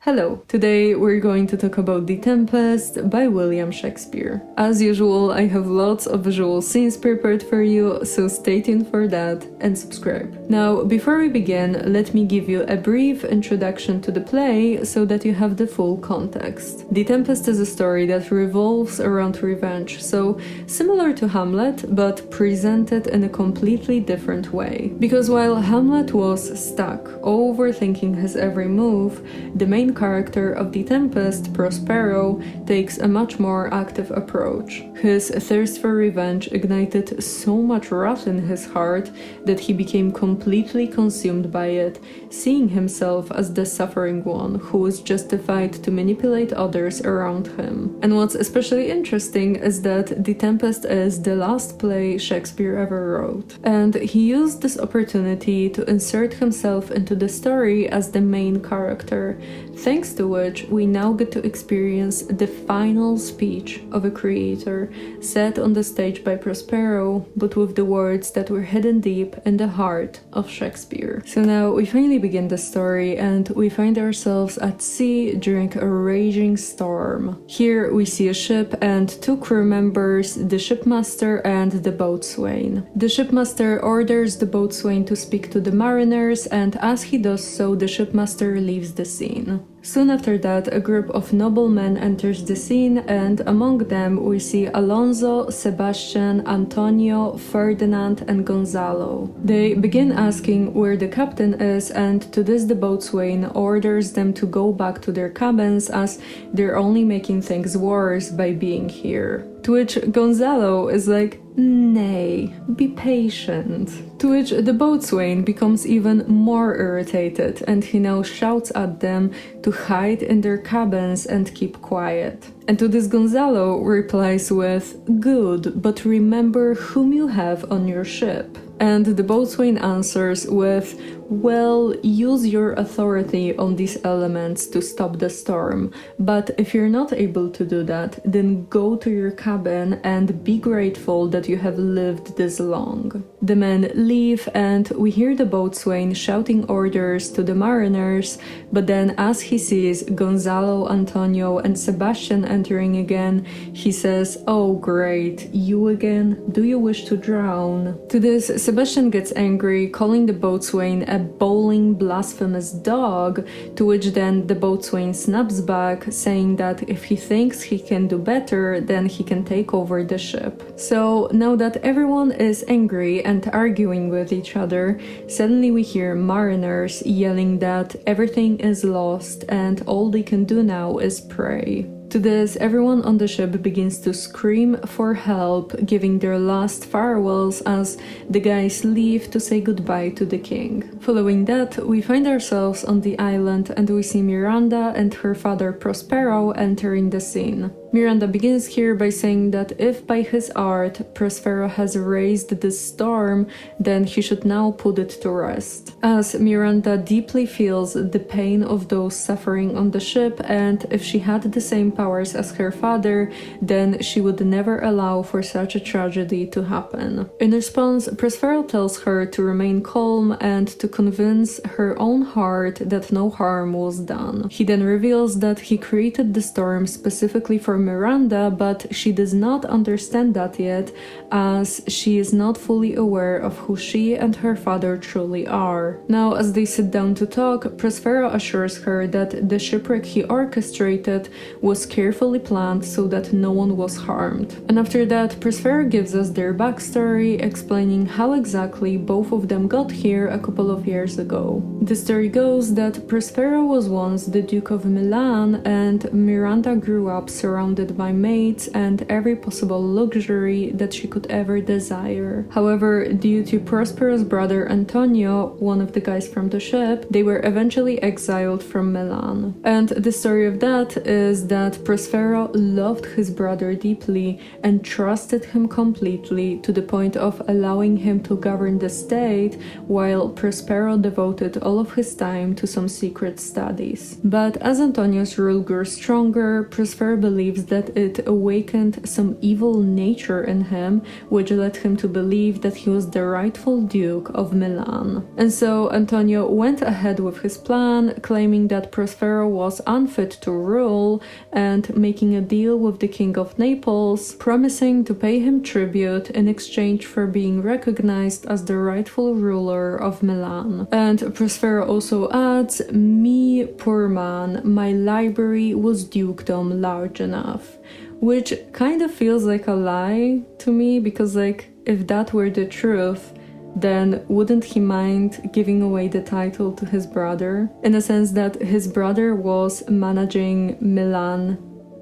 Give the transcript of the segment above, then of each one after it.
Hello, today we're going to talk about The Tempest by William Shakespeare. As usual, I have lots of visual scenes prepared for you, so stay tuned for that and subscribe. Now, before we begin, let me give you a brief introduction to the play so that you have the full context. The Tempest is a story that revolves around revenge, so similar to Hamlet, but presented in a completely different way. Because while Hamlet was stuck, overthinking his every move, the main character of The Tempest, Prospero, takes a much more active approach. His thirst for revenge ignited so much wrath in his heart that he became completely consumed by it, seeing himself as the suffering one who was justified to manipulate others around him. And what's especially interesting is that The Tempest is the last play Shakespeare ever wrote, and he used this opportunity to insert himself into the story as the main character, thanks to which we now get to experience the final speech of a creator, set on the stage by Prospero, but with the words that were hidden deep in the heart of Shakespeare. So now we finally begin the story, and we find ourselves at sea during a raging storm. Here we see a ship and two crew members, the shipmaster and the boatswain. The shipmaster orders the boatswain to speak to the mariners, and as he does so, the shipmaster leaves the scene. Soon after that, a group of noblemen enters the scene, and among them we see Alonso, Sebastian, Antonio, Ferdinand, and Gonzalo. They begin asking where the captain is, and to this the boatswain orders them to go back to their cabins as they're only making things worse by being here. To which Gonzalo is like, "Nay, be patient." To which the boatswain becomes even more irritated, and he now shouts at them to hide in their cabins and keep quiet. And to this Gonzalo replies with, "Good, but remember whom you have on your ship." And the boatswain answers with, "Well, use your authority on these elements to stop the storm, but if you're not able to do that, then go to your cabin and be grateful that you have lived this long." The men leave, and we hear the boatswain shouting orders to the mariners, but then as he sees Gonzalo, Antonio, and Sebastian entering again, he says, "Oh great, you again? Do you wish to drown?" To this, Sebastian gets angry, calling the boatswain a bowling, blasphemous dog, to which then the boatswain snaps back, saying that if he thinks he can do better, then he can take over the ship. So now that everyone is angry and arguing with each other, suddenly we hear mariners yelling that everything is lost and all they can do now is pray. To this, everyone on the ship begins to scream for help, giving their last farewells as the guys leave to say goodbye to the king. Following that, we find ourselves on the island and we see Miranda and her father Prospero entering the scene. Miranda begins here by saying that if by his art Prospero has raised this storm, then he should now put it to rest. As Miranda deeply feels the pain of those suffering on the ship, and if she had the same powers as her father, then she would never allow for such a tragedy to happen. In response, Prospero tells her to remain calm and to convince her own heart that no harm was done. He then reveals that he created the storm specifically for Miranda, but she does not understand that yet, as she is not fully aware of who she and her father truly are. Now, as they sit down to talk, Prospero assures her that the shipwreck he orchestrated was carefully planned so that no one was harmed. And after that, Prospero gives us their backstory, explaining how exactly both of them got here a couple of years ago. The story goes that Prospero was once the Duke of Milan, and Miranda grew up surrounded by maids and every possible luxury that she could ever desire. However, due to Prospero's brother Antonio, one of the guys from the ship, they were eventually exiled from Milan. And the story of that is that Prospero loved his brother deeply and trusted him completely, to the point of allowing him to govern the state, while Prospero devoted all of his time to some secret studies. But as Antonio's rule grew stronger, Prospero believes believes that it awakened some evil nature in him, which led him to believe that he was the rightful Duke of Milan. And so Antonio went ahead with his plan, claiming that Prospero was unfit to rule and making a deal with the King of Naples, promising to pay him tribute in exchange for being recognized as the rightful ruler of Milan. And Prospero also adds, "Me, poor man, my library was dukedom large enough," which kind of feels like a lie to me, because like if that were the truth, then wouldn't he mind giving away the title to his brother? In a sense that his brother was managing Milan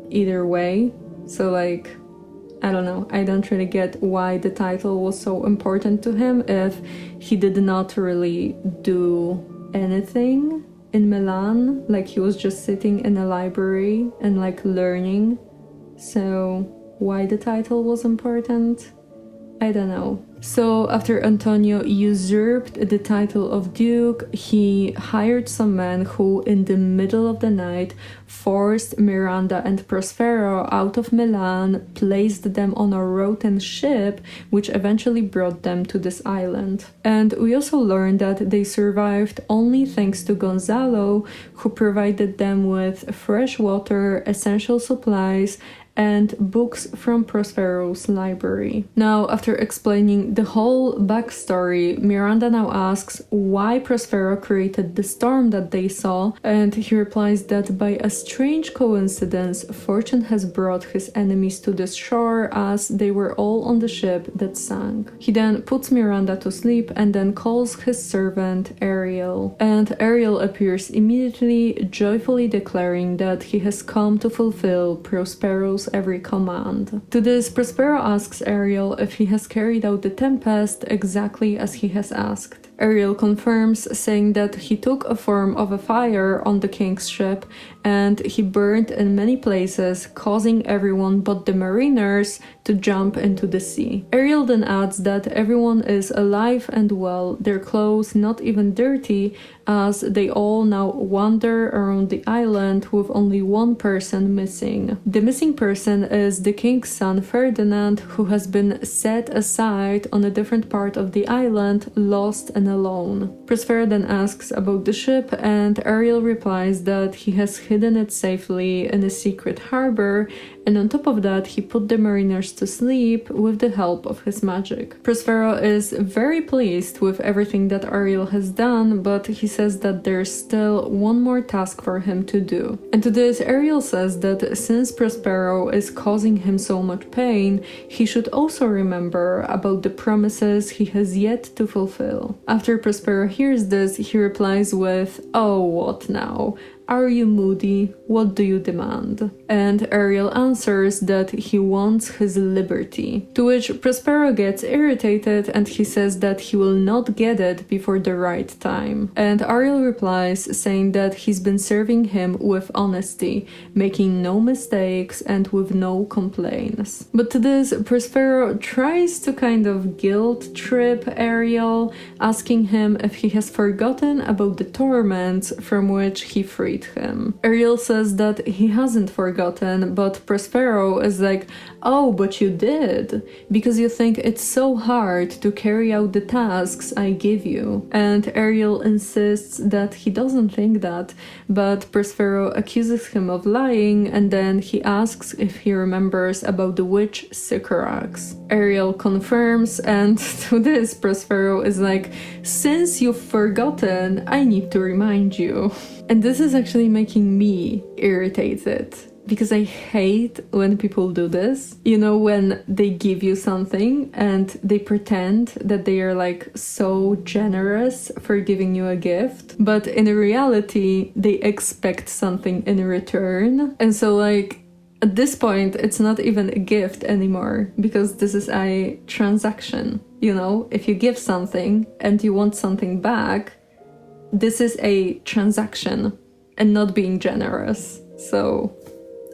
either way. So like, I don't know, I don't really get why the title was so important to him if he did not really do anything in Milan. Like he was just sitting in a library and like learning. So why the title was important? I don't know. So after Antonio usurped the title of Duke, he hired some men who, in the middle of the night, forced Miranda and Prospero out of Milan, placed them on a rotten ship, which eventually brought them to this island. And we also learned that they survived only thanks to Gonzalo, who provided them with fresh water, essential supplies, and books from Prospero's library. Now, after explaining the whole backstory, Miranda now asks why Prospero created the storm that they saw, and he replies that by a strange coincidence, fortune has brought his enemies to this shore as they were all on the ship that sank. He then puts Miranda to sleep and then calls his servant Ariel. And Ariel appears immediately, joyfully declaring that he has come to fulfill Prospero's every command. To this, Prospero asks Ariel if he has carried out the tempest exactly as he has asked. Ariel confirms, saying that he took a form of a fire on the king's ship and he burned in many places, causing everyone but the mariners to jump into the sea. Ariel then adds that everyone is alive and well, their clothes not even dirty, as they all now wander around the island with only one person missing. The missing person is the king's son Ferdinand, who has been set aside on a different part of the island, lost and alone. Prospero then asks about the ship, and Ariel replies that he has hidden it safely in a secret harbor, and on top of that he put the mariners to sleep with the help of his magic. Prospero is very pleased with everything that Ariel has done, but he says that there's still one more task for him to do. And to this, Ariel says that since Prospero is causing him so much pain, he should also remember about the promises he has yet to fulfill. After Prospero hears this, he replies with, "Oh, what now? Are you moody? What do you demand?" And Ariel answers that he wants his liberty. To which Prospero gets irritated and he says that he will not get it before the right time. And Ariel replies, saying that he's been serving him with honesty, making no mistakes and with no complaints. But to this, Prospero tries to kind of guilt trip Ariel, asking him if he has forgotten about the torments from which he freed him. Ariel says that he hasn't forgotten, but Prospero is like, "Oh, but you did, because you think it's so hard to carry out the tasks I give you." And Ariel insists that he doesn't think that, but Prospero accuses him of lying, and then he asks if he remembers about the witch Sycorax. Ariel confirms, and to this Prospero is like, "Since you've forgotten, I need to remind you." And this is actually making me irritated, because I hate when people do this. You know, when they give you something and they pretend that they are like so generous for giving you a gift, but in reality, they expect something in return. And so like, at this point, it's not even a gift anymore, because this is a transaction. You know, if you give something and you want something back, this is a transaction and not being generous. So,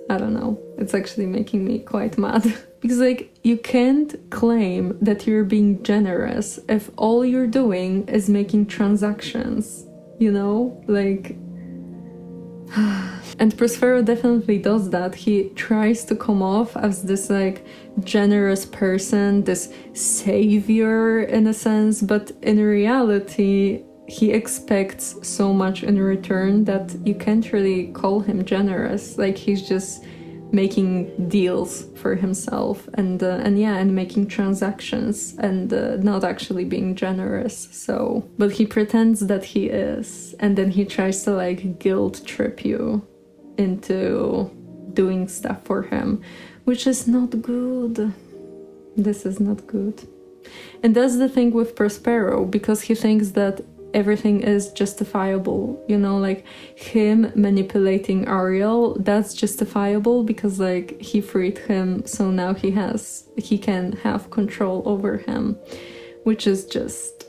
I don't know. It's actually making me quite mad. Because like, you can't claim that you're being generous if all you're doing is making transactions. You know? Like... And Prospero definitely does that. He tries to come off as this like generous person, this savior in a sense, but in reality he expects so much in return that you can't really call him generous. Like, he's just making deals for himself and making transactions and not actually being generous. So, but he pretends that he is, and then he tries to like guilt trip you into doing stuff for him, which is not good. This is not good. And that's the thing with Prospero, because he thinks that everything is justifiable, you know, like him manipulating Ariel, that's justifiable because like he freed him, so now he can have control over him, which is just,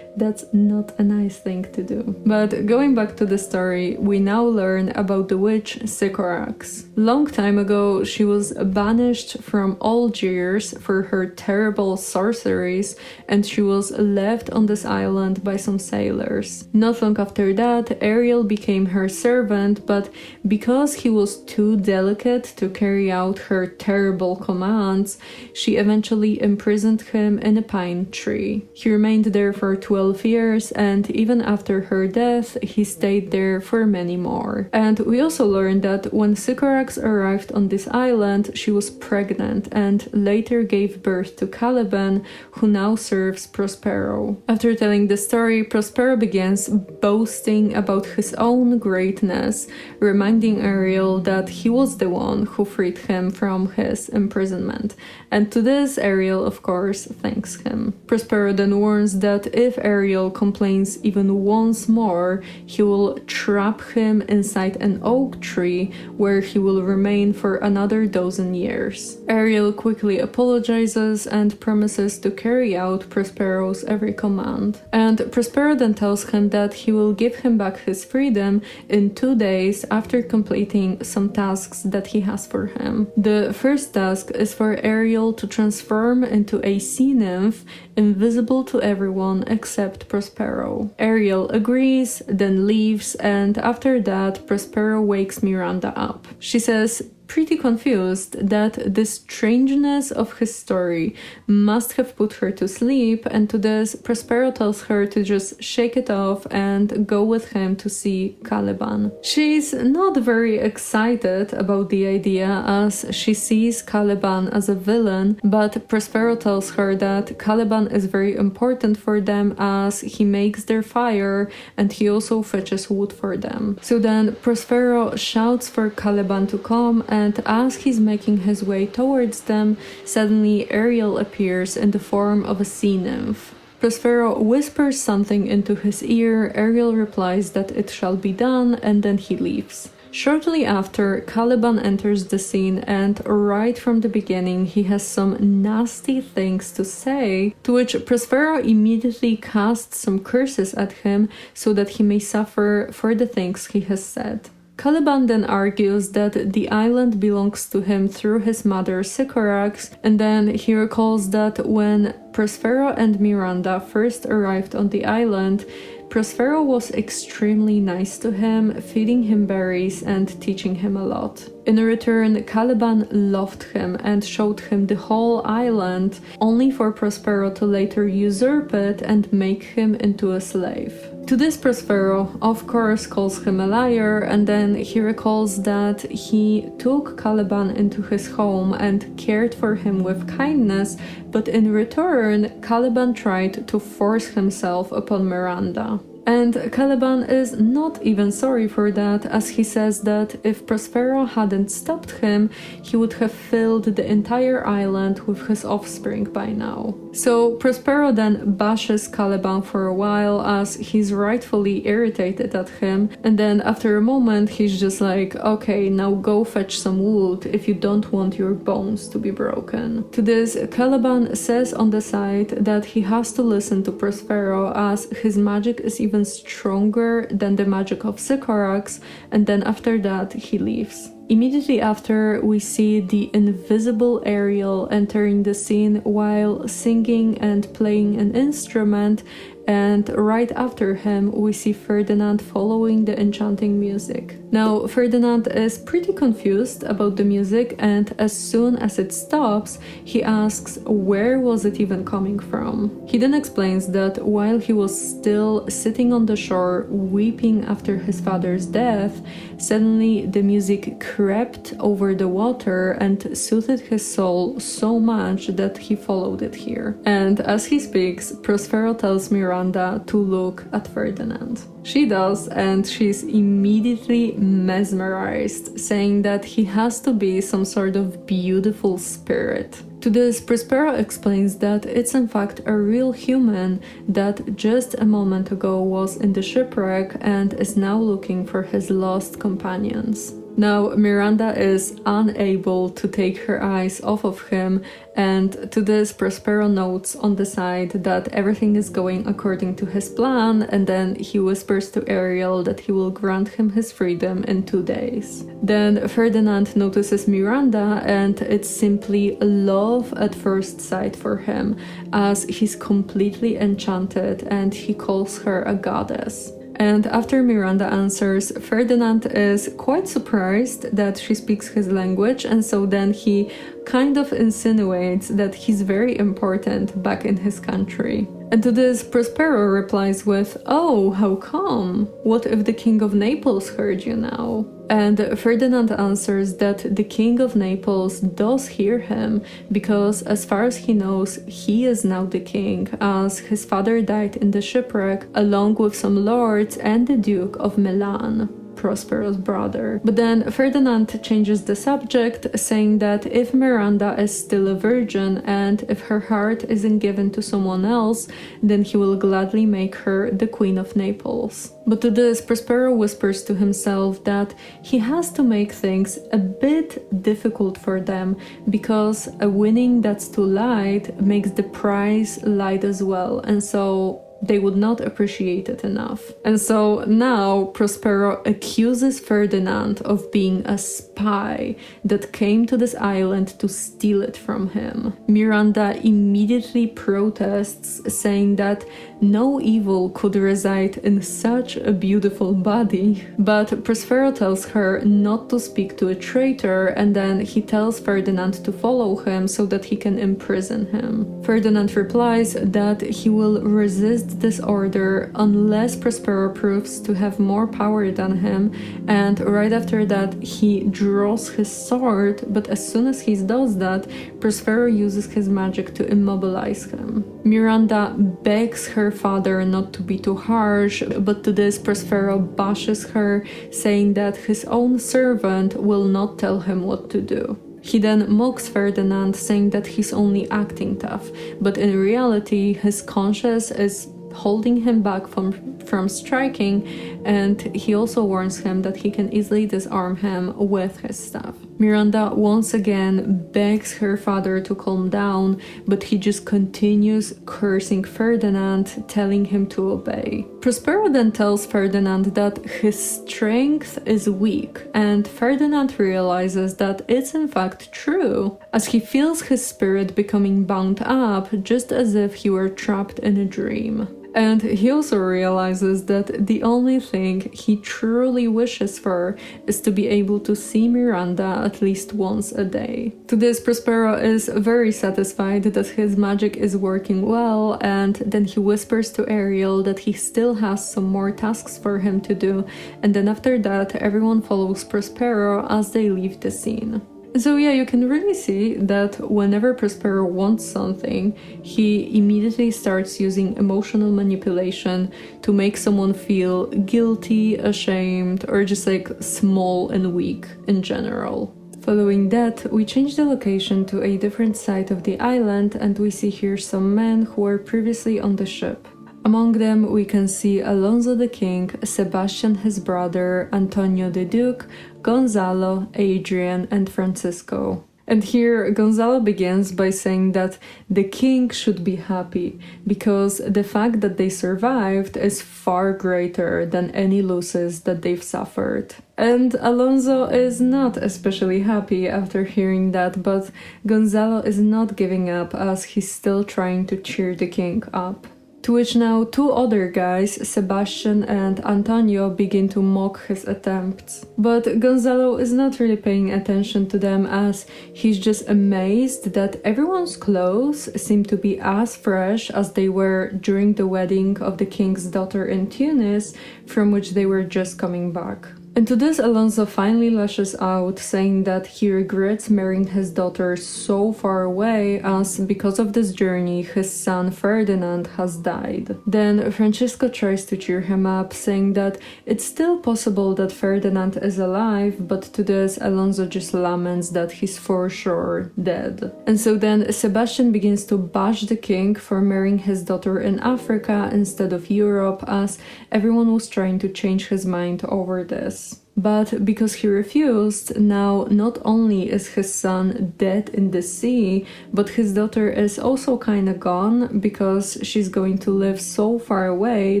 that's not a nice thing to do. But going back to the story, we now learn about the witch Sycorax. Long time ago, she was banished from Algiers for her terrible sorceries, and she was left on this island by some sailors. Not long after that, Ariel became her servant, but because he was too delicate to carry out her terrible commands, she eventually imprisoned him in a pine tree. He remained there for 12 years, and even after her death, he stayed there for many more. And we also learned that when Sycorax arrived on this island, she was pregnant and later gave birth to Caliban, who now serves Prospero. After telling the story, Prospero begins boasting about his own greatness, reminding Ariel that he was the one who freed him from his imprisonment. And to this, Ariel, of course, thanks him. Prospero then warns that if Ariel complains even once more, he will trap him inside an oak tree where he will remain for another dozen years. Ariel quickly apologizes and promises to carry out Prospero's every command. And Prospero then tells him that he will give him back his freedom in 2 days after completing some tasks that he has for him. The first task is for Ariel to transform into a sea nymph, invisible to everyone except Prospero. Ariel agrees, then leaves, and after that, Prospero wakes Miranda up. She says, pretty confused, that the strangeness of his story must have put her to sleep, and to this, Prospero tells her to just shake it off and go with him to see Caliban. She's not very excited about the idea, as she sees Caliban as a villain, but Prospero tells her that Caliban is very important for them as he makes their fire and he also fetches wood for them. So then Prospero shouts for Caliban to come, and as he's making his way towards them, suddenly Ariel appears in the form of a sea nymph. Prospero whispers something into his ear, Ariel replies that it shall be done, and then he leaves. Shortly after, Caliban enters the scene, and right from the beginning he has some nasty things to say, to which Prospero immediately casts some curses at him so that he may suffer for the things he has said. Caliban then argues that the island belongs to him through his mother Sycorax, and then he recalls that when Prospero and Miranda first arrived on the island, Prospero was extremely nice to him, feeding him berries and teaching him a lot. In return, Caliban loved him and showed him the whole island, only for Prospero to later usurp it and make him into a slave. To this, Prospero, of course, calls him a liar, and then he recalls that he took Caliban into his home and cared for him with kindness, but in return, Caliban tried to force himself upon Miranda. And Caliban is not even sorry for that, as he says that if Prospero hadn't stopped him, he would have filled the entire island with his offspring by now. So Prospero then bashes Caliban for a while, as he's rightfully irritated at him, and then after a moment he's just like, okay, now go fetch some wood if you don't want your bones to be broken. To this, Caliban says on the side that he has to listen to Prospero, as his magic is even stronger than the magic of Sycorax, and then after that he leaves. Immediately after, we see the invisible Ariel entering the scene while singing and playing an instrument, and right after him we see Ferdinand following the enchanting music. Now Ferdinand is pretty confused about the music, and as soon as it stops, he asks where was it even coming from. He then explains that while he was still sitting on the shore weeping after his father's death, suddenly the music crept over the water and soothed his soul so much that he followed it here. And as he speaks, Prospero tells Miranda to look at Ferdinand. She does, and she's immediately mesmerized, saying that he has to be some sort of beautiful spirit. To this, Prospero explains that it's in fact a real human that just a moment ago was in the shipwreck and is now looking for his lost companions. Now, Miranda is unable to take her eyes off of him, and to this, Prospero notes on the side that everything is going according to his plan, and then he whispers to Ariel that he will grant him his freedom in 2 days. Then Ferdinand notices Miranda, and it's simply love at first sight for him, as he's completely enchanted and he calls her a goddess. And after Miranda answers, Ferdinand is quite surprised that she speaks his language, and so then he kind of insinuates that he's very important back in his country. And to this, Prospero replies with, "Oh, how come? What if the King of Naples heard you now?" And Ferdinand answers that the King of Naples does hear him because, as far as he knows, he is now the king, as his father died in the shipwreck along with some lords and the Duke of Milan, Prospero's brother. But then Ferdinand changes the subject, saying that if Miranda is still a virgin and if her heart isn't given to someone else, then he will gladly make her the Queen of Naples. But to this, Prospero whispers to himself that he has to make things a bit difficult for them, because a winning that's too light makes the prize light as well, and so they would not appreciate it enough. And so now Prospero accuses Ferdinand of being a spy that came to this island to steal it from him. Miranda immediately protests, saying that no evil could reside in such a beautiful body. But Prospero tells her not to speak to a traitor, and then he tells Ferdinand to follow him so that he can imprison him. Ferdinand replies that he will resist this order unless Prospero proves to have more power than him, and right after that he draws his sword, but as soon as he does that, Prospero uses his magic to immobilize him. Miranda begs her father not to be too harsh, but to this Prospero bashes her, saying that his own servant will not tell him what to do. He then mocks Ferdinand, saying that he's only acting tough, but in reality his conscience is holding him back from striking, and he also warns him that he can easily disarm him with his staff. Miranda once again begs her father to calm down, but he just continues cursing Ferdinand, telling him to obey. Prospero then tells Ferdinand that his strength is weak, and Ferdinand realizes that it's in fact true, as he feels his spirit becoming bound up, just as if he were trapped in a dream. And he also realizes that the only thing he truly wishes for is to be able to see Miranda at least once a day. To this, Prospero is very satisfied that his magic is working well, and then he whispers to Ariel that he still has some more tasks for him to do, and then after that everyone follows Prospero as they leave the scene. So yeah, you can really see that whenever Prospero wants something, he immediately starts using emotional manipulation to make someone feel guilty, ashamed, or just like small and weak in general. Following that, we change the location to a different side of the island, and we see here some men who were previously on the ship. Among them, we can see Alonso the King, Sebastian his brother, Antonio the Duke, Gonzalo, Adrian, and Francisco. And here, Gonzalo begins by saying that the king should be happy, because the fact that they survived is far greater than any losses that they've suffered. And Alonso is not especially happy after hearing that, but Gonzalo is not giving up, as he's still trying to cheer the king up. To which now two other guys, Sebastian and Antonio, begin to mock his attempts. But Gonzalo is not really paying attention to them, as he's just amazed that everyone's clothes seem to be as fresh as they were during the wedding of the king's daughter in Tunis, from which they were just coming back. And to this, Alonso finally lashes out, saying that he regrets marrying his daughter so far away, as because of this journey, his son Ferdinand has died. Then Francisco tries to cheer him up, saying that it's still possible that Ferdinand is alive, but to this, Alonso just laments that he's for sure dead. And so then Sebastian begins to bash the king for marrying his daughter in Africa instead of Europe, as everyone was trying to change his mind over this. But because he refused, now not only is his son dead in the sea, but his daughter is also kinda gone, because she's going to live so far away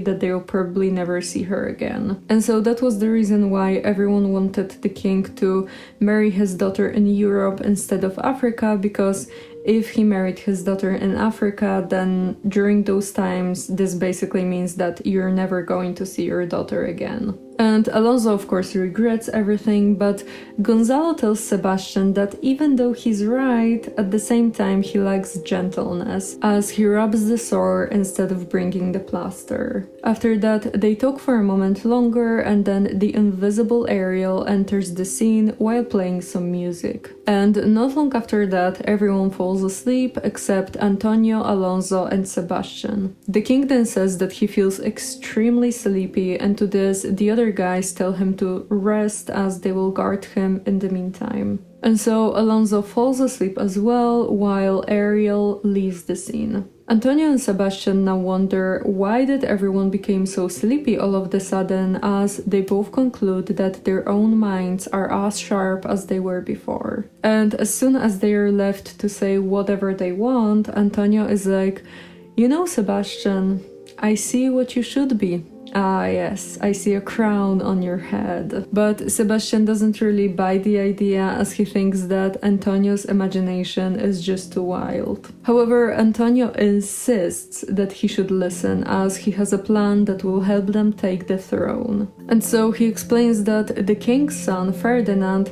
that they'll probably never see her again. And so that was the reason why everyone wanted the king to marry his daughter in Europe instead of Africa, because if he married his daughter in Africa, then during those times, this basically means that you're never going to see your daughter again. And Alonso, of course, regrets everything, but Gonzalo tells Sebastian that even though he's right, at the same time he lacks gentleness, as he rubs the sore instead of bringing the plaster. After that, they talk for a moment longer, and then the invisible Ariel enters the scene while playing some music. And not long after that, everyone falls asleep except Antonio, Alonso, and Sebastian. The king then says that he feels extremely sleepy, and to this, the other guys tell him to rest, as they will guard him in the meantime. And so Alonso falls asleep as well, while Ariel leaves the scene. Antonio and Sebastian now wonder why did everyone become so sleepy all of a sudden, as they both conclude that their own minds are as sharp as they were before. And as soon as they are left to say whatever they want, Antonio is like, "You know, Sebastian, I see what you should be. Ah yes, I see a crown on your head." But Sebastian doesn't really buy the idea, as he thinks that Antonio's imagination is just too wild. However, Antonio insists that he should listen, as he has a plan that will help them take the throne. And so he explains that the king's son, Ferdinand,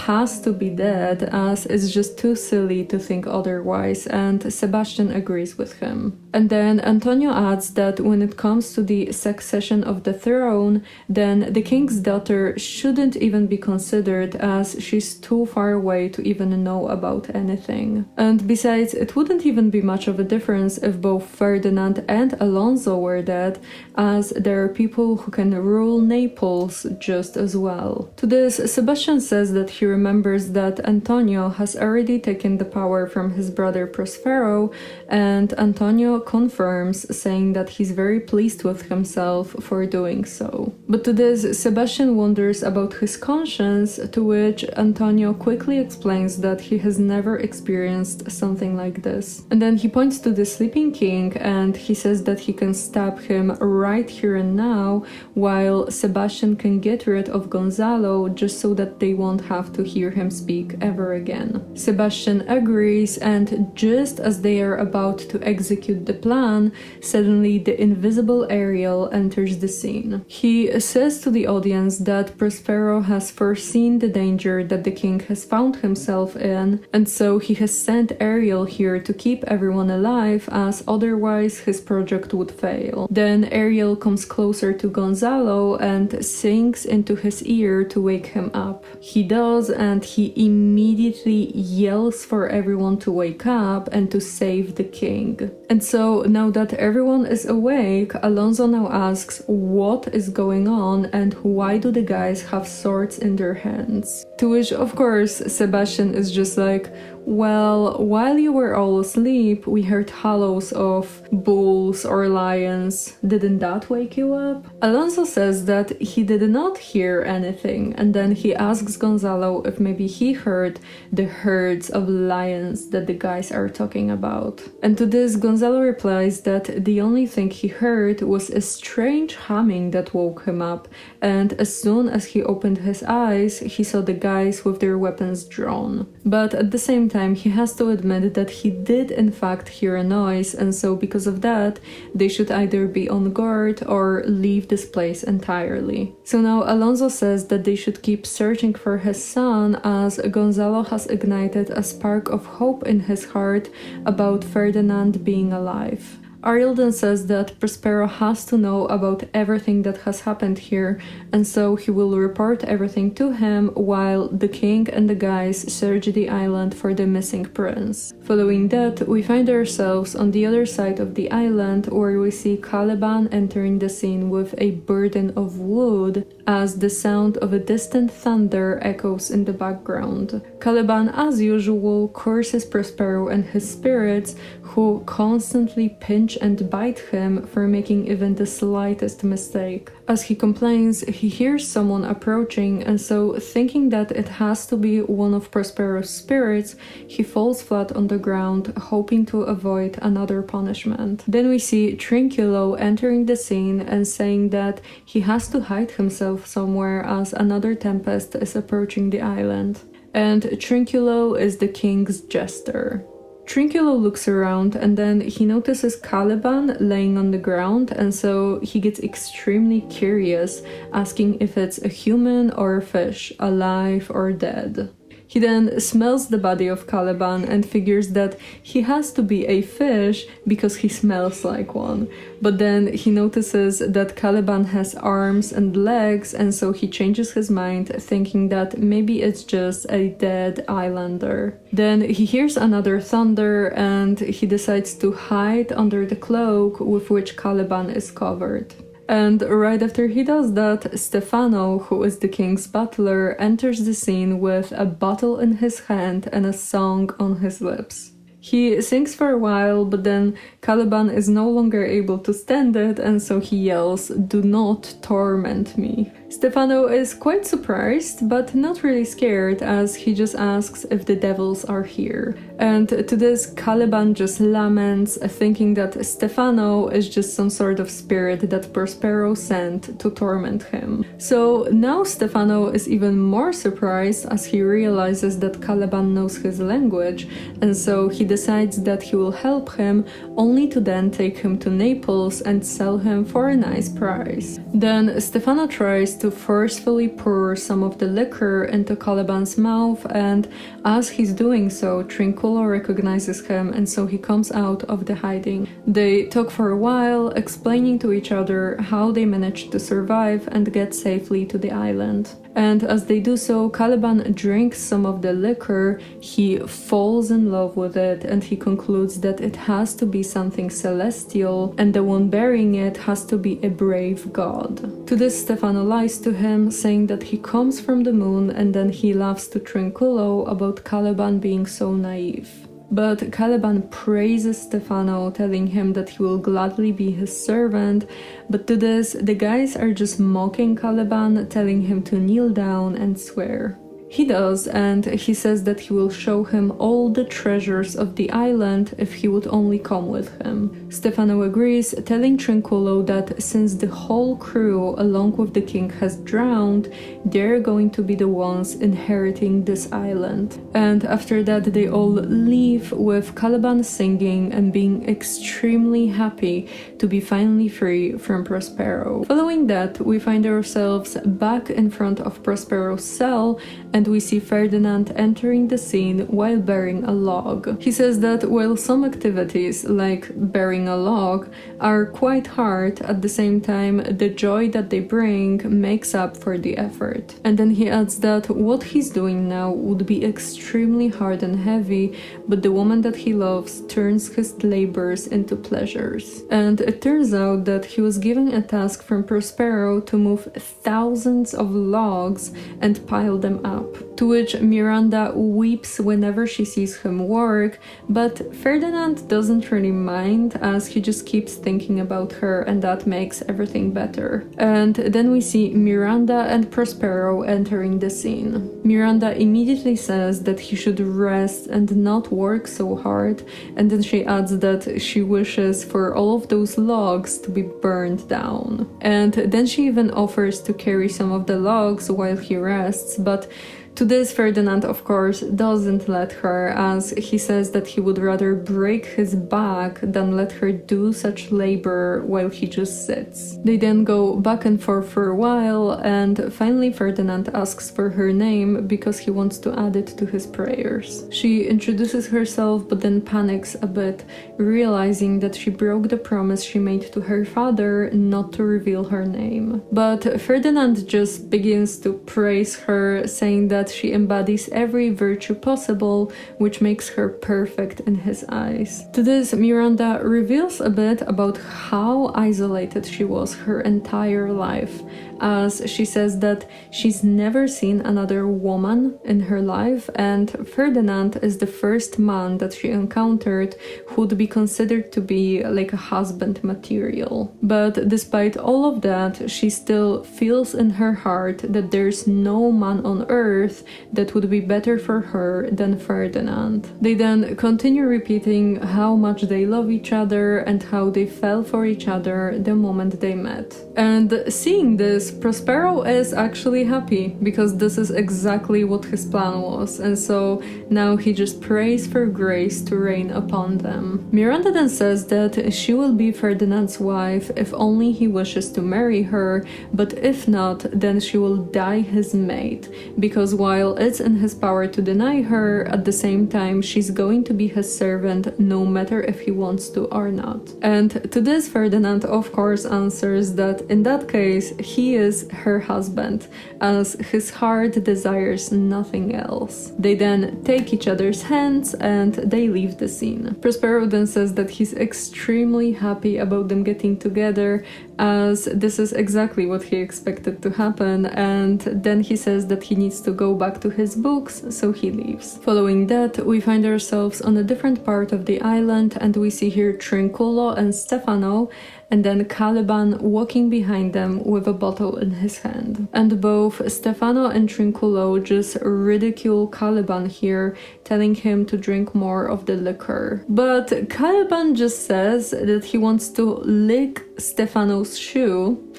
has to be dead, as it's just too silly to think otherwise, and Sebastian agrees with him. And then Antonio adds that when it comes to the succession of the throne, then the king's daughter shouldn't even be considered, as she's too far away to even know about anything. And besides, it wouldn't even be much of a difference if both Ferdinand and Alonso were dead, as there are people who can rule Naples just as well. To this, Sebastian says that he remembers that Antonio has already taken the power from his brother Prospero, and Antonio confirms, saying that he's very pleased with himself for doing so. But to this, Sebastian wonders about his conscience, to which Antonio quickly explains that he has never experienced something like this. And then he points to the sleeping king, and he says that he can stab him right here and now, while Sebastian can get rid of Gonzalo just so that they won't have to hear him speak ever again. Sebastian agrees, and just as they are about to execute the plan, suddenly the invisible Ariel enters the scene. He says to the audience that Prospero has foreseen the danger that the king has found himself in, and so he has sent Ariel here to keep everyone alive, as otherwise his project would fail. Then Ariel comes closer to Gonzalo and sings into his ear to wake him up. He does, and he immediately yells for everyone to wake up and to save the king. And so now that everyone is awake, Alonso now asks what is going on and why do the guys have swords in their hands. To which, of course, Sebastian is just like, well, while you were all asleep, we heard hollows of bulls or lions. Didn't that wake you up? Alonso says that he did not hear anything, and then he asks Gonzalo if maybe he heard the herds of lions that the guys are talking about. And to this, Gonzalo replies that the only thing he heard was a strange humming that woke him up, and as soon as he opened his eyes, he saw the guys with their weapons drawn. But at the same time, time, he has to admit that he did in fact hear a noise, and so because of that, they should either be on guard or leave this place entirely. So now Alonso says that they should keep searching for his son, as Gonzalo has ignited a spark of hope in his heart about Ferdinand being alive. Ariel then says that Prospero has to know about everything that has happened here, and so he will report everything to him while the king and the guys search the island for the missing prince. Following that, we find ourselves on the other side of the island, where we see Caliban entering the scene with a burden of wood as the sound of a distant thunder echoes in the background. Caliban, as usual, curses Prospero and his spirits, who constantly pinch and bite him for making even the slightest mistake. As he complains, he hears someone approaching, and so, thinking that it has to be one of Prospero's spirits, he falls flat on the ground, hoping to avoid another punishment. Then we see Trinculo entering the scene and saying that he has to hide himself somewhere as another tempest is approaching the island. And Trinculo is the king's jester. Trinculo looks around and then he notices Caliban laying on the ground, and so he gets extremely curious, asking if it's a human or a fish, alive or dead. He then smells the body of Caliban and figures that he has to be a fish because he smells like one. But then he notices that Caliban has arms and legs, and so he changes his mind, thinking that maybe it's just a dead islander. Then he hears another thunder and he decides to hide under the cloak with which Caliban is covered. And right after he does that, Stefano, who is the king's butler, enters the scene with a bottle in his hand and a song on his lips. He sings for a while, but then Caliban is no longer able to stand it, and so he yells, "Do not torment me." Stefano is quite surprised, but not really scared, as he just asks if the devils are here. And to this, Caliban just laments, thinking that Stefano is just some sort of spirit that Prospero sent to torment him. So now Stefano is even more surprised as he realizes that Caliban knows his language, and so he decides that he will help him, only to then take him to Naples and sell him for a nice price. Then Stefano tries to forcefully pour some of the liquor into Caliban's mouth, and as he's doing so, Trinculo recognizes him, and so he comes out of the hiding. They talk for a while, explaining to each other how they managed to survive and get safely to the island. And as they do so, Caliban drinks some of the liquor, he falls in love with it, and he concludes that it has to be something celestial, and the one bearing it has to be a brave god. To this, Stefano lies to him, saying that he comes from the moon, and then he laughs to Trinculo about Caliban being so naive. But Caliban praises Stefano, telling him that he will gladly be his servant, but to this, the guys are just mocking Caliban, telling him to kneel down and swear. He does, and he says that he will show him all the treasures of the island if he would only come with him. Stefano agrees, telling Trinculo that since the whole crew, along with the king, has drowned, they're going to be the ones inheriting this island. And after that, they all leave, with Caliban singing and being extremely happy to be finally free from Prospero. Following that, we find ourselves back in front of Prospero's cell, and we see Ferdinand entering the scene while bearing a log. He says that while some activities, like bearing a log, are quite hard, at the same time the joy that they bring makes up for the effort. And then he adds that what he's doing now would be extremely hard and heavy, but the woman that he loves turns his labors into pleasures. And it turns out that he was given a task from Prospero to move thousands of logs and pile them up. To which Miranda weeps whenever she sees him work, but Ferdinand doesn't really mind, as he just keeps thinking about her, and that makes everything better. And then we see Miranda and Prospero entering the scene. Miranda immediately says that he should rest and not work so hard, and then she adds that she wishes for all of those logs to be burned down. And then she even offers to carry some of the logs while he rests, but To this, Ferdinand, of course, doesn't let her, as he says that he would rather break his back than let her do such labor while he just sits. They then go back and forth for a while, and finally Ferdinand asks for her name because he wants to add it to his prayers. She introduces herself but then panics a bit, realizing that she broke the promise she made to her father not to reveal her name. But Ferdinand just begins to praise her, saying that she embodies every virtue possible, which makes her perfect in his eyes. To this, Miranda reveals a bit about how isolated she was her entire life, as she says that she's never seen another woman in her life, and Ferdinand is the first man that she encountered who would be considered to be like a husband material. But despite all of that, she still feels in her heart that there's no man on earth that would be better for her than Ferdinand. They then continue repeating how much they love each other and how they fell for each other the moment they met. And seeing this, Prospero is actually happy because this is exactly what his plan was, and so now he just prays for grace to rain upon them. Miranda then says that she will be Ferdinand's wife if only he wishes to marry her, but if not, then she will die his mate, because while it's in his power to deny her, at the same time she's going to be his servant no matter if he wants to or not. And to this, Ferdinand of course answers that in that case he is her husband, as his heart desires nothing else. They then take each other's hands and they leave the scene. Prospero then says that he's extremely happy about them getting together, as this is exactly what he expected to happen, and then he says that he needs to go back to his books, so he leaves. Following that, we find ourselves on a different part of the island, and we see here Trinculo and Stefano, and then Caliban walking behind them with a bottle in his hand. And both Stefano and Trinculo just ridicule Caliban here, telling him to drink more of the liquor. But Caliban just says that he wants to lick Stefano's shoe,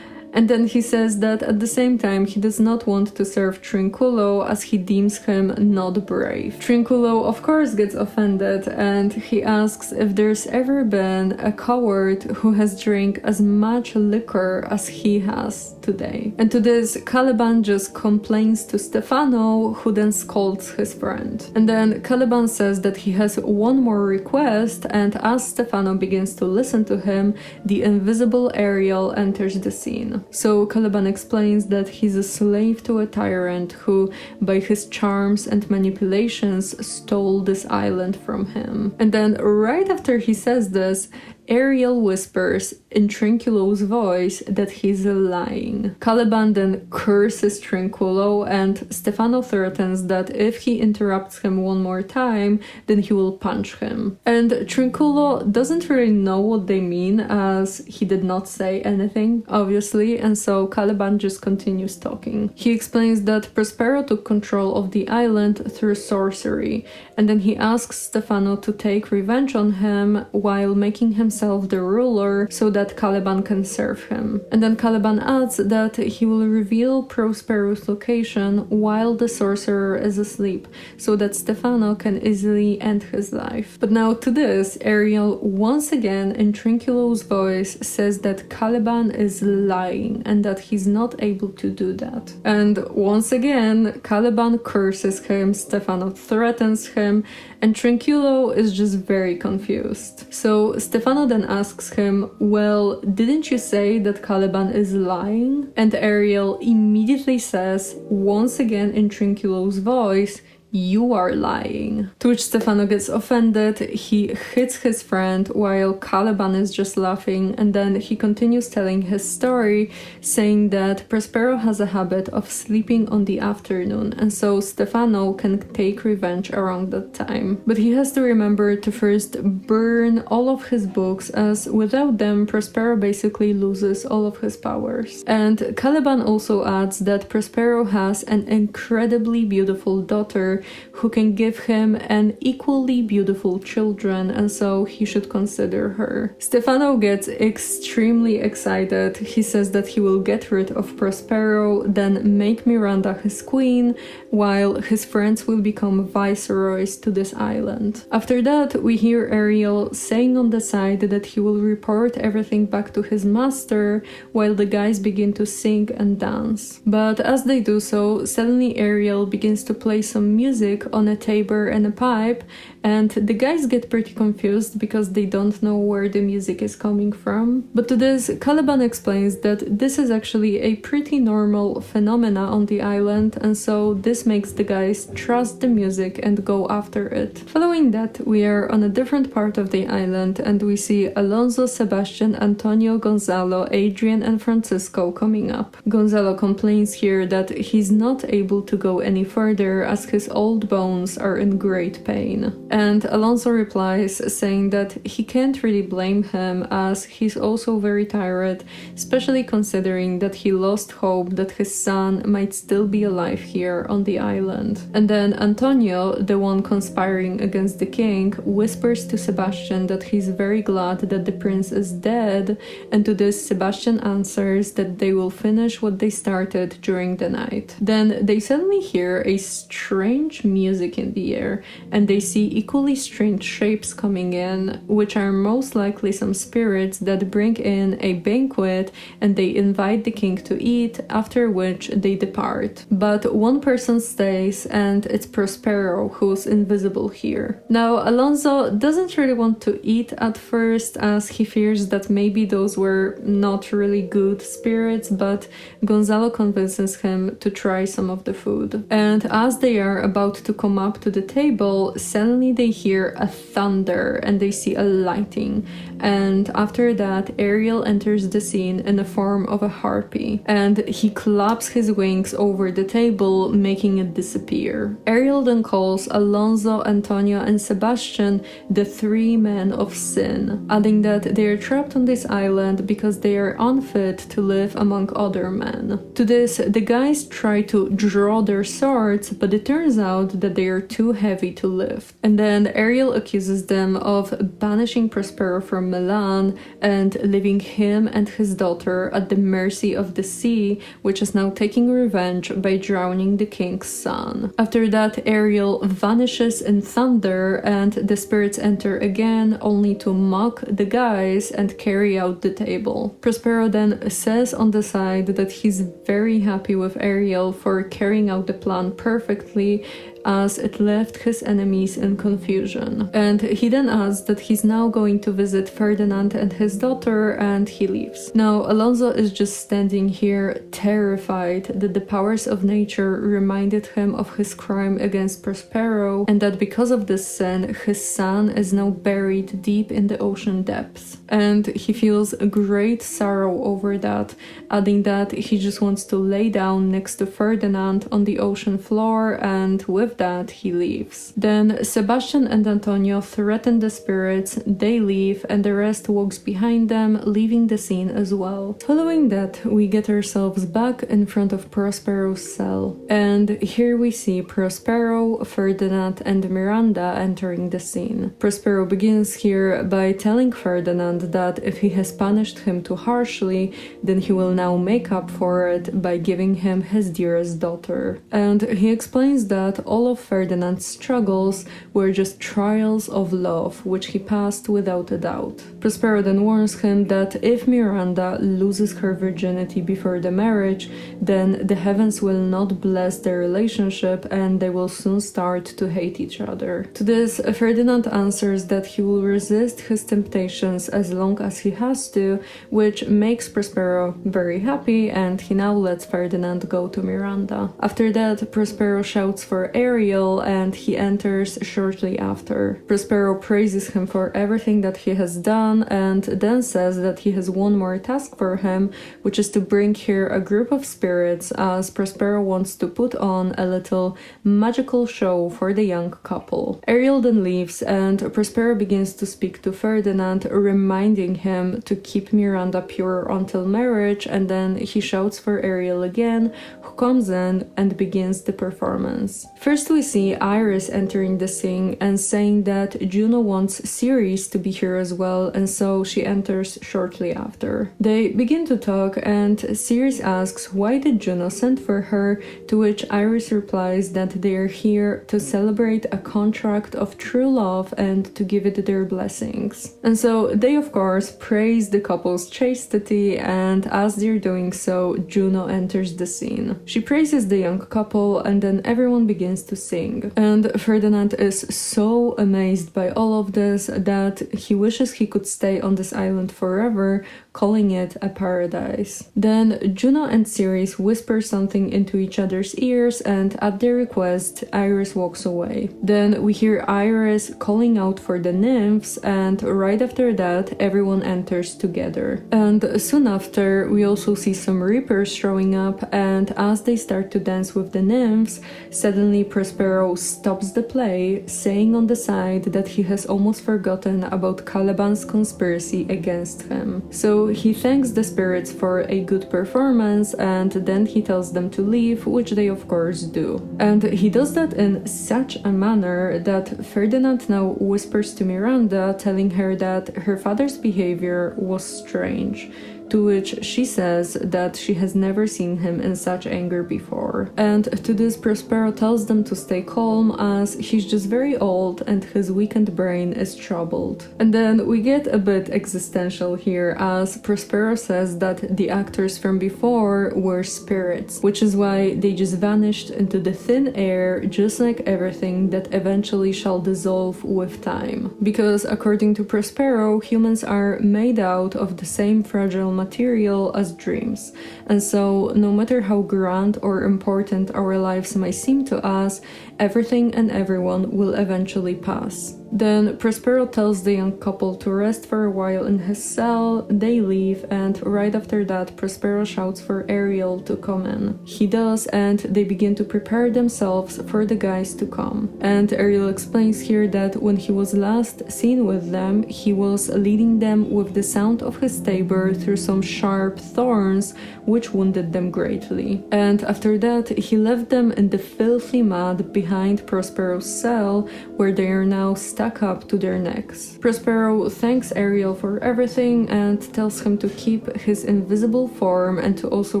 and then he says that at the same time he does not want to serve Trinculo as he deems him not brave. Trinculo of course gets offended, and he asks if there's ever been a coward who has drank as much liquor as he has today. And to this, Caliban just complains to Stefano, who then scolds his friend. And then Caliban says that he has one more request, and as Stefano begins to listen to him, the invisible Ariel enters the scene. So Caliban explains that he's a slave to a tyrant who, by his charms and manipulations, stole this island from him. And then right after he says this, Ariel whispers in Trinculo's voice that he's lying. Caliban then curses Trinculo, and Stefano threatens that if he interrupts him one more time, then he will punch him. And Trinculo doesn't really know what they mean, as he did not say anything, obviously, and so Caliban just continues talking. He explains that Prospero took control of the island through sorcery, and then he asks Stefano to take revenge on him while making himself the ruler so that Caliban can serve him. And then Caliban adds that he will reveal Prospero's location while the sorcerer is asleep, so that Stefano can easily end his life. But now to this, Ariel once again in Trinculo's voice says that Caliban is lying and that he's not able to do that. And once again, Caliban curses him, Stefano threatens him, and Trinculo is just very confused. So Stefano then asks him, well, didn't you say that Caliban is lying? And Ariel immediately says, once again in Trinculo's voice, you are lying. To which Stefano gets offended, he hits his friend while Caliban is just laughing, and then he continues telling his story, saying that Prospero has a habit of sleeping on the afternoon, and so Stefano can take revenge around that time. But he has to remember to first burn all of his books, as without them Prospero basically loses all of his powers. And Caliban also adds that Prospero has an incredibly beautiful daughter who can give him an equally beautiful children, and so he should consider her. Stefano gets extremely excited. He says that he will get rid of Prospero, then make Miranda his queen, while his friends will become viceroys to this island. After that, we hear Ariel saying on the side that he will report everything back to his master, while the guys begin to sing and dance. But as they do so, suddenly Ariel begins to play some music on a tabor and a pipe, and the guys get pretty confused because they don't know where the music is coming from. But to this, Caliban explains that this is actually a pretty normal phenomena on the island, and so this makes the guys trust the music and go after it. Following that, we are on a different part of the island, and we see Alonso, Sebastian, Antonio, Gonzalo, Adrian, and Francisco coming up. Gonzalo complains here that he's not able to go any further as his old bones are in great pain. And Alonso replies saying that he can't really blame him as he's also very tired, especially considering that he lost hope that his son might still be alive here on the island. And then Antonio, the one conspiring against the king, whispers to Sebastian that he's very glad that the prince is dead, and to this Sebastian answers that they will finish what they started during the night. Then they suddenly hear a strange music in the air, and they see equally strange shapes coming in, which are most likely some spirits that bring in a banquet and they invite the king to eat, after which they depart. But one person stays, and it's Prospero, who's invisible here. Now, Alonso doesn't really want to eat at first as he fears that maybe those were not really good spirits, but Gonzalo convinces him to try some of the food. And as they are about to come up to the table, suddenly they hear a thunder and they see a lighting. And after that, Ariel enters the scene in the form of a harpy, and he claps his wings over the table, making it disappear. Ariel then calls Alonso, Antonio, and Sebastian the three men of sin, adding that they are trapped on this island because they are unfit to live among other men. To this, the guys try to draw their swords, but it turns out that they are too heavy to lift. And then Ariel accuses them of banishing Prospero from Milan and leaving him and his daughter at the mercy of the sea, which is now taking revenge by drowning the king's son. After that, Ariel vanishes in thunder, and the spirits enter again, only to mock the guys and carry out the table. Prospero then says on the side that he's very happy with Ariel for carrying out the plan perfectly, as it left his enemies in confusion. And he then adds that he's now going to visit Ferdinand and his daughter, and he leaves. Now, Alonso is just standing here terrified that the powers of nature reminded him of his crime against Prospero, and that because of this sin, his son is now buried deep in the ocean depths. And he feels a great sorrow over that, adding that he just wants to lay down next to Ferdinand on the ocean floor, and with that he leaves. Then Sebastian and Antonio threaten the spirits, they leave, and the rest walks behind them, leaving the scene as well. Following that, we get ourselves back in front of Prospero's cell, and here we see Prospero, Ferdinand, and Miranda entering the scene. Prospero begins here by telling Ferdinand that if he has punished him too harshly, then he will now make up for it by giving him his dearest daughter. And he explains that all of Ferdinand's struggles were just trials of love, which he passed without a doubt. Prospero then warns him that if Miranda loses her virginity before the marriage, then the heavens will not bless their relationship and they will soon start to hate each other. To this, Ferdinand answers that he will resist his temptations as long as he has to, which makes Prospero very happy, and he now lets Ferdinand go to Miranda. After that, Prospero shouts for Ariel and he enters shortly after. Prospero praises him for everything that he has done and then says that he has one more task for him, which is to bring here a group of spirits, as Prospero wants to put on a little magical show for the young couple. Ariel then leaves and Prospero begins to speak to Ferdinand, reminding him to keep Miranda pure until marriage, and then he shouts for Ariel again, who comes in and begins the performance. First we see Iris entering the scene and saying that Juno wants Ceres to be here as well, and so she enters shortly after. They begin to talk and Ceres asks why did Juno send for her, to which Iris replies that they are here to celebrate a contract of true love and to give it their blessings. And so they of course praise the couple's chastity, and as they're doing so, Juno enters the scene. She praises the young couple and then everyone begins to sing. And Ferdinand is so amazed by all of this that he wishes he could stay on this island forever, calling it a paradise. Then Juno and Ceres whisper something into each other's ears, and at their request, Iris walks away. Then we hear Iris calling out for the nymphs, and right after that, everyone enters together. And soon after, we also see some reapers showing up, and as they start to dance with the nymphs, suddenly Prospero stops the play, saying on the side that he has almost forgotten about Caliban's conspiracy against him. So he thanks the spirits for a good performance, and then he tells them to leave, which they of course do. And he does that in such a manner that Ferdinand now whispers to Miranda, telling her that her father's behavior was strange, to which she says that she has never seen him in such anger before. And to this, Prospero tells them to stay calm as he's just very old and his weakened brain is troubled. And then we get a bit existential here as Prospero says that the actors from before were spirits, which is why they just vanished into the thin air, just like everything that eventually shall dissolve with time. Because according to Prospero, humans are made out of the same fragile material as dreams, and so no matter how grand or important our lives may seem to us, everything and everyone will eventually pass. Then Prospero tells the young couple to rest for a while in his cell, they leave, and right after that Prospero shouts for Ariel to come in. He does, and they begin to prepare themselves for the guys to come. And Ariel explains here that when he was last seen with them, he was leading them with the sound of his tabor through some sharp thorns, which wounded them greatly. And after that, he left them in the filthy mud behind Prospero's cell, where they are now stuck up to their necks. Prospero thanks Ariel for everything and tells him to keep his invisible form and to also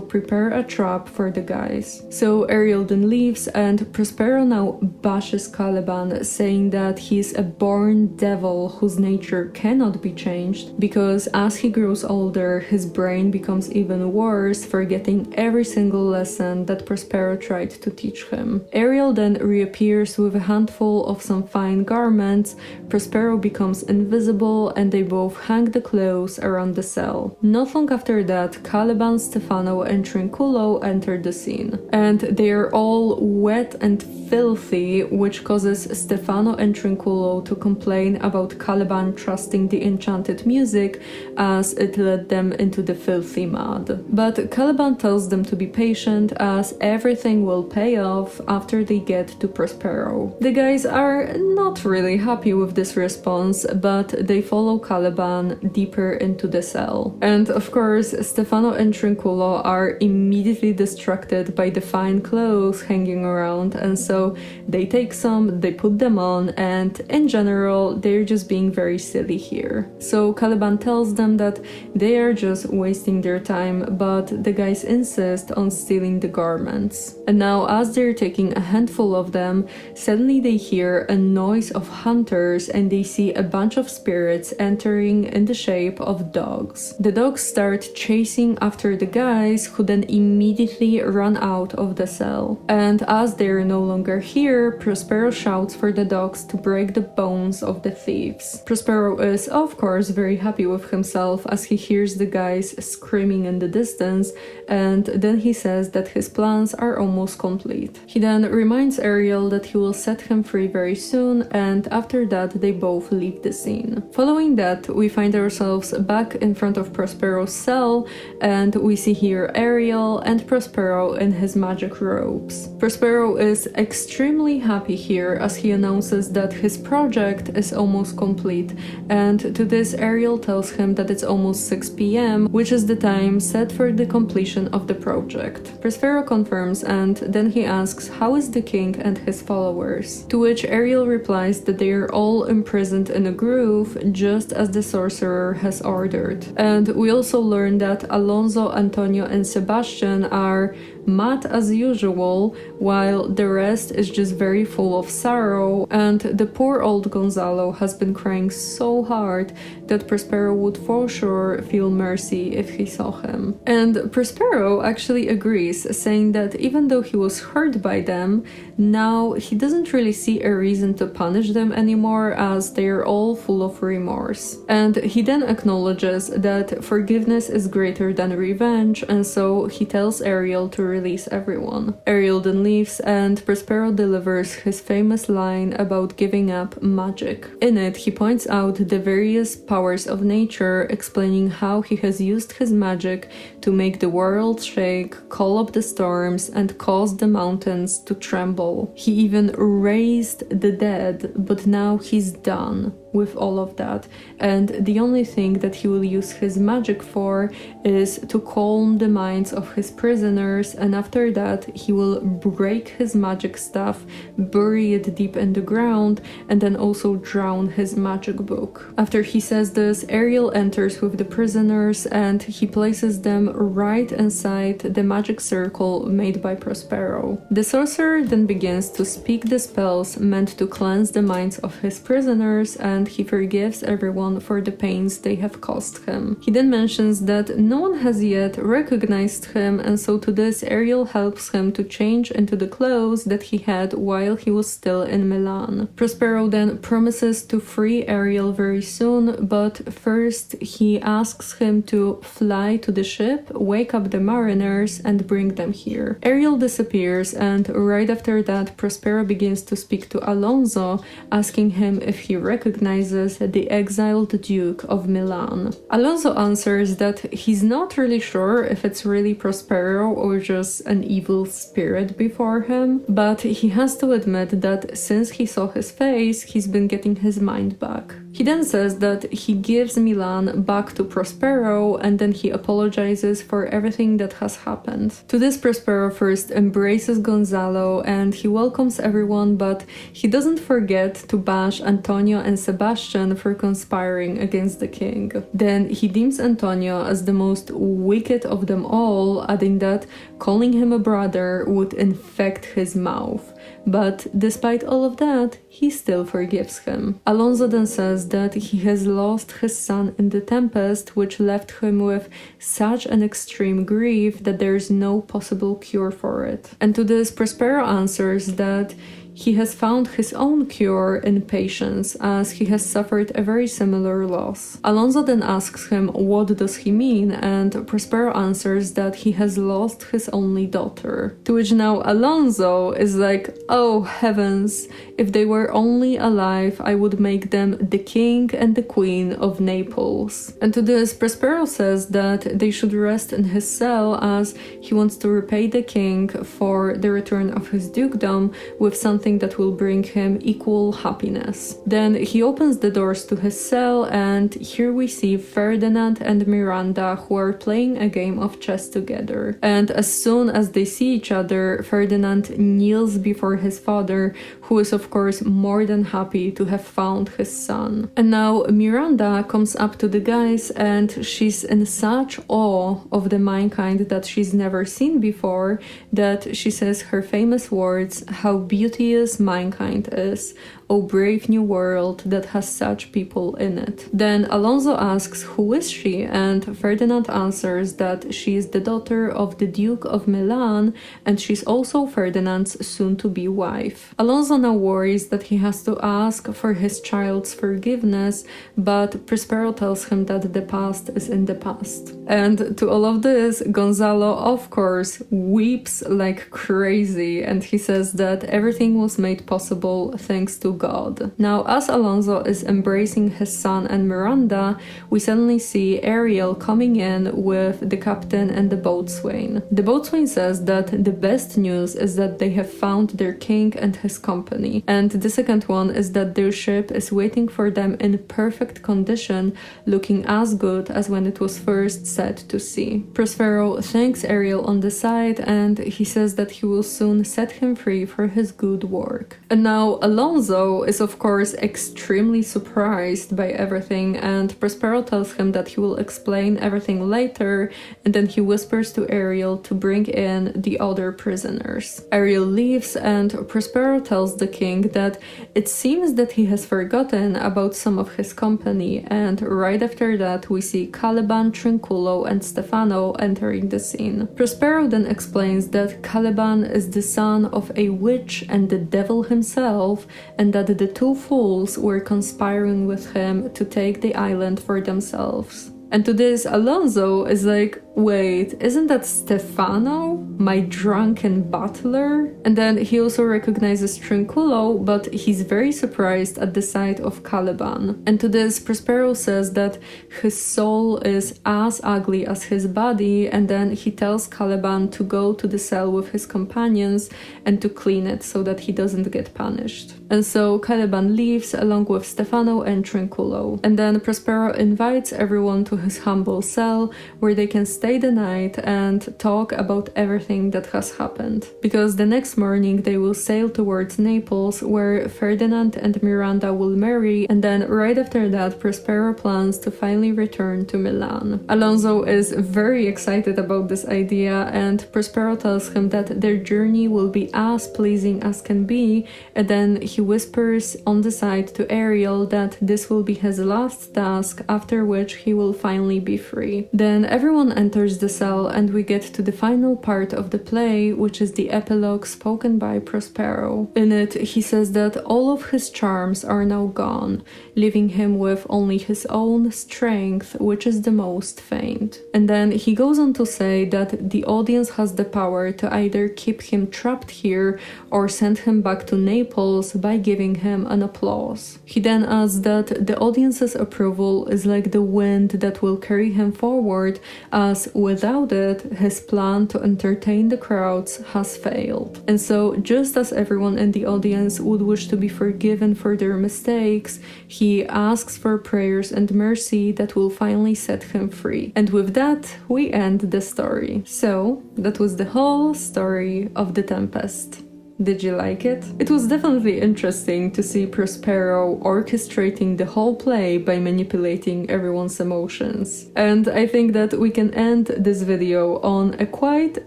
prepare a trap for the guys. So Ariel then leaves, and Prospero now bashes Caliban, saying that he's a born devil whose nature cannot be changed, because as he grows older, his brain becomes even worse, forgetting every single lesson that Prospero tried to teach him. Ariel then reappears with a handful of some fine garments, Prospero becomes invisible, and they both hang the clothes around the cell. Not long after that, Caliban, Stefano, and Trinculo enter the scene. And they are all wet and filthy, which causes Stefano and Trinculo to complain about Caliban trusting the enchanted music as it led them into the filthy mud. But Caliban tells them to be patient as everything will pay off after they get to Prospero. The guys are not really happy with this response, but they follow Caliban deeper into the cell. And of course, Stefano and Trinculo are immediately distracted by the fine clothes hanging around, and so they take some, they put them on, and in general, they're just being very silly here. So Caliban tells them that they are just wasting their time, but the guys insist on stealing the garments. And now, as they're taking a handful of them, suddenly they hear a noise of hunters and they see a bunch of spirits entering in the shape of dogs. The dogs start chasing after the guys, who then immediately run out of the cell. And as they're no longer here, Prospero shouts for the dogs to break the bones of the thieves. Prospero is of course very happy with himself as he hears the guys screaming in the distance, and then he says that his plans are almost complete. He then reminds Ariel that he will set him free very soon, and after after that they both leave the scene. Following that, we find ourselves back in front of Prospero's cell, and we see here Ariel and Prospero in his magic robes. Prospero is extremely happy here as he announces that his project is almost complete, and to this Ariel tells him that it's almost 6 p.m., which is the time set for the completion of the project. Prospero confirms, and then he asks how is the king and his followers, to which Ariel replies that they are all imprisoned in a groove just as the sorcerer has ordered. And we also learn that Alonso, Antonio and Sebastian are mad as usual, while the rest is just very full of sorrow, and the poor old Gonzalo has been crying so hard that Prospero would for sure feel mercy if he saw him. And Prospero actually agrees, saying that even though he was hurt by them, now he doesn't really see a reason to punish them anymore as they are all full of remorse. And he then acknowledges that forgiveness is greater than revenge, and so he tells Ariel to release everyone. Ariel then leaves, and Prospero delivers his famous line about giving up magic. In it, he points out the various powers of nature, explaining how he has used his magic to make the world shake, call up the storms, and cause the mountains to tremble. He even raised the dead, but now he's done with all of that, and the only thing that he will use his magic for is to calm the minds of his prisoners, and after that he will break his magic staff, bury it deep in the ground, and then also drown his magic book. After he says this, Ariel enters with the prisoners and he places them right inside the magic circle made by Prospero. The sorcerer then begins to speak the spells meant to cleanse the minds of his prisoners, and he forgives everyone for the pains they have caused him. He then mentions that no one has yet recognized him, and so to this Ariel helps him to change into the clothes that he had while he was still in Milan. Prospero then promises to free Ariel very soon, but first he asks him to fly to the ship, wake up the mariners, and bring them here. Ariel disappears, and right after that Prospero begins to speak to Alonso, asking him if he recognizes the exiled Duke of Milan. Alonso answers that he's not really sure if it's really Prospero or just an evil spirit before him, but he has to admit that since he saw his face, he's been getting his mind back. He then says that he gives Milan back to Prospero, and then he apologizes for everything that has happened. To this, Prospero first embraces Gonzalo and he welcomes everyone, but he doesn't forget to bash Antonio and Sebastian for conspiring against the king. Then he deems Antonio as the most wicked of them all, adding that calling him a brother would infect his mouth. But despite all of that, he still forgives him. Alonso then says that he has lost his son in the Tempest, which left him with such an extreme grief that there is no possible cure for it. And to this, Prospero answers that he has found his own cure in patience, as he has suffered a very similar loss. Alonso then asks him what does he mean, and Prospero answers that he has lost his only daughter. To which now Alonso is like, oh heavens, if they were only alive, I would make them the king and the queen of Naples. And to this, Prospero says that they should rest in his cell, as he wants to repay the king for the return of his dukedom with something that will bring him equal happiness. Then he opens the doors to his cell, and here we see Ferdinand and Miranda, who are playing a game of chess together. And as soon as they see each other, Ferdinand kneels before his father, who is of course more than happy to have found his son. And now Miranda comes up to the guys, and she's in such awe of the mankind that she's never seen before that she says her famous words, how beauteous mankind is, O brave new world that has such people in it. Then Alonso asks who is she, and Ferdinand answers that she is the daughter of the Duke of Milan, and she's also Ferdinand's soon-to-be wife. Alonso now worries that he has to ask for his child's forgiveness, but Prospero tells him that the past is in the past. And to all of this, Gonzalo of course weeps like crazy, and he says that everything was made possible thanks to God. Now, as Alonso is embracing his son and Miranda, we suddenly see Ariel coming in with the captain and the boatswain. The boatswain says that the best news is that they have found their king and his company, and the second one is that their ship is waiting for them in perfect condition, looking as good as when it was first set to sea. Prospero thanks Ariel on the side, and he says that he will soon set him free for his good work. And now Alonso is of course extremely surprised by everything, and Prospero tells him that he will explain everything later, and then he whispers to Ariel to bring in the other prisoners. Ariel leaves, and Prospero tells the king that it seems that he has forgotten about some of his company, and right after that we see Caliban, Trinculo, and Stefano entering the scene. Prospero then explains that Caliban is the son of a witch and the devil himself, and that the two fools were conspiring with him to take the island for themselves. And to this, Alonso is like, wait, isn't that Stefano, my drunken butler? And then he also recognizes Trinculo, but he's very surprised at the sight of Caliban. And to this, Prospero says that his soul is as ugly as his body, and then he tells Caliban to go to the cell with his companions and to clean it so that he doesn't get punished. And so Caliban leaves along with Stefano and Trinculo. And then Prospero invites everyone to his humble cell where they can stay the night and talk about everything that has happened. Because the next morning they will sail towards Naples, where Ferdinand and Miranda will marry, and then right after that Prospero plans to finally return to Milan. Alonso is very excited about this idea, and Prospero tells him that their journey will be as pleasing as can be, and then he whispers on the side to Ariel that this will be his last task, after which he will finally be free. Then everyone enters the cell, and we get to the final part of the play, which is the epilogue spoken by Prospero. In it, he says that all of his charms are now gone, leaving him with only his own strength, which is the most faint. And then he goes on to say that the audience has the power to either keep him trapped here or send him back to Naples by giving him an applause. He then adds that the audience's approval is like the wind that will carry him forward, as without it, his plan to entertain the crowds has failed. And so, just as everyone in the audience would wish to be forgiven for their mistakes, he asks for prayers and mercy that will finally set him free. And with that, we end the story. So, that was the whole story of The Tempest. Did you like it? It was definitely interesting to see Prospero orchestrating the whole play by manipulating everyone's emotions. And I think that we can end this video on a quite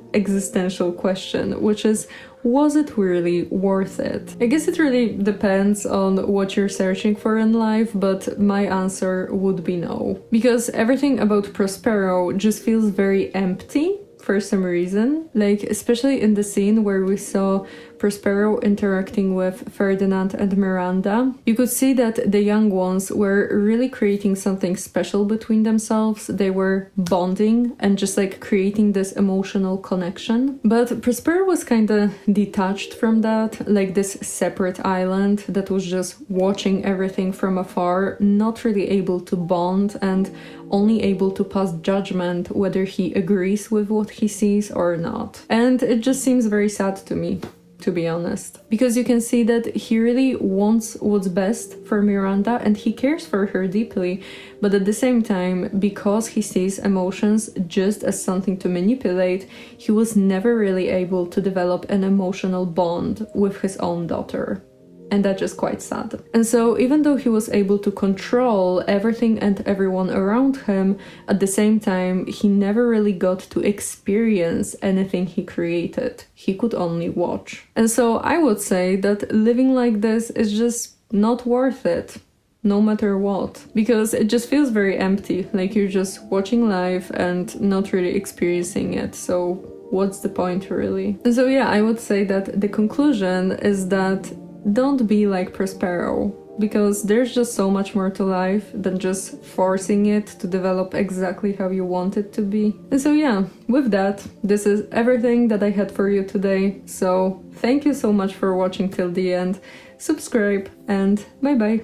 existential question, which is, was it really worth it? I guess it really depends on what you're searching for in life, but my answer would be no. Because everything about Prospero just feels very empty for some reason, like especially in the scene where we saw Prospero interacting with Ferdinand and Miranda. You could see that the young ones were really creating something special between themselves. They were bonding and just like creating this emotional connection. But Prospero was kind of detached from that, like this separate island that was just watching everything from afar, not really able to bond and only able to pass judgment whether he agrees with what he sees or not. And it just seems very sad to me, to be honest, because you can see that he really wants what's best for Miranda and he cares for her deeply, but at the same time, because he sees emotions just as something to manipulate, he was never really able to develop an emotional bond with his own daughter. And that's just quite sad. And so even though he was able to control everything and everyone around him, at the same time, he never really got to experience anything he created. He could only watch. And so I would say that living like this is just not worth it, no matter what. Because it just feels very empty, like you're just watching life and not really experiencing it. So what's the point really? And so yeah, I would say that the conclusion is that don't be like Prospero, because there's just so much more to life than just forcing it to develop exactly how you want it to be. And so yeah, with that, this is everything that I had for you today. So thank you so much for watching till the end. subscribe, and bye bye.